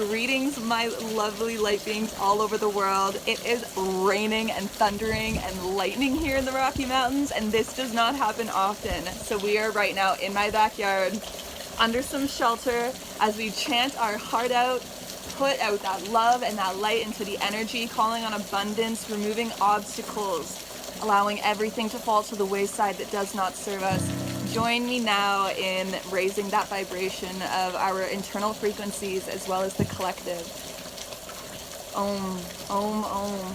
Greetings, my lovely light beings all over the world. It is raining and thundering and lightning here in the Rocky Mountains, and this does not happen often. So we are right now in my backyard under some shelter as we chant our heart out, put out that love and that light into the energy, calling on abundance, removing obstacles, allowing everything to fall to the wayside that does not serve us. Join me now in raising that vibration of our internal frequencies as well as the collective. Om, om, om.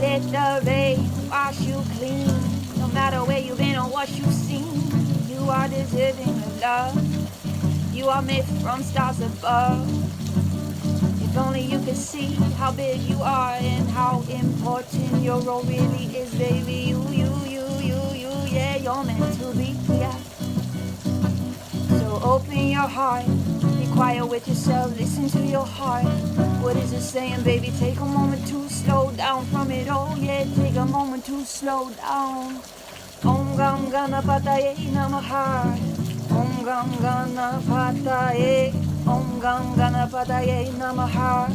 Let the rain wash you clean. No matter where you've been or what you've seen, you are deserving of love. You are made from stars above. If only you could see how big you are and how important your role really is, baby. You, yeah, you're meant to be, yeah. So open your heart, be quiet with yourself, listen to your heart. What is it saying, baby? Take a moment to slow down from it all, yeah. Take a moment to slow down. Om Gam Ganapataye Namaha. Om Gam Ganapataye. Om Gam Ganapataye Namaha.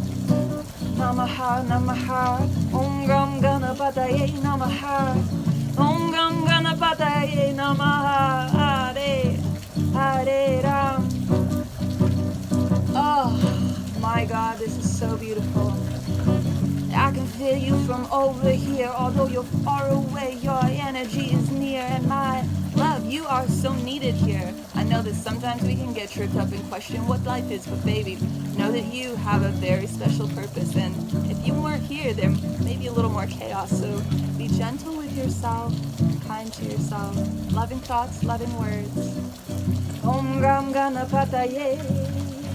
Namaha, Namaha. Om Gam Ganapataye Namaha. Om Gam Ganapataye Namaha. Hare, Hare Ram. Oh my God, this is so beautiful. I can feel you from over here. Although you're far away, your energy is near. And my love, you are so needed here. I know that sometimes we can get tripped up and question what life is, but baby, know that you have a very special purpose. And if you weren't here, there may be a little more chaos. So be gentle with yourself, kind to yourself. Loving thoughts, loving words. Om Ram Ganapataye,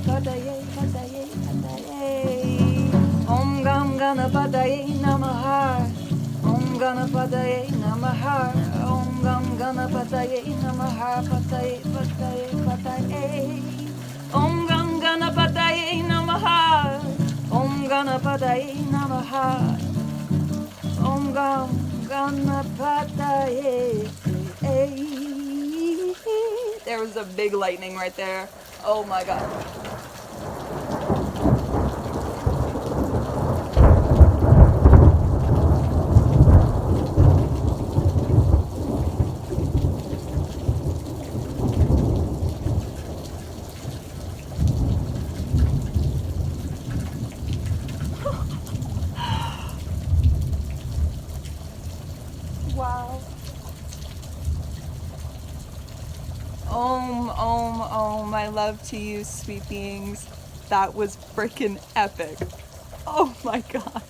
Pataye, Pataye, Pataye. Om Gam Ganapataye Namaha. Om Ganapataye Namaha. Om Gam Ganapataye Namaha. Pataye, Pataye, Pataye. Om Gam Ganapataye Namaha. Om Ganapataye Namaha. Om Gam Ganapataye. There was a big lightning right there. Oh my God. Wow. Om, my love to you, sweet beings. That was freaking epic. Oh my God.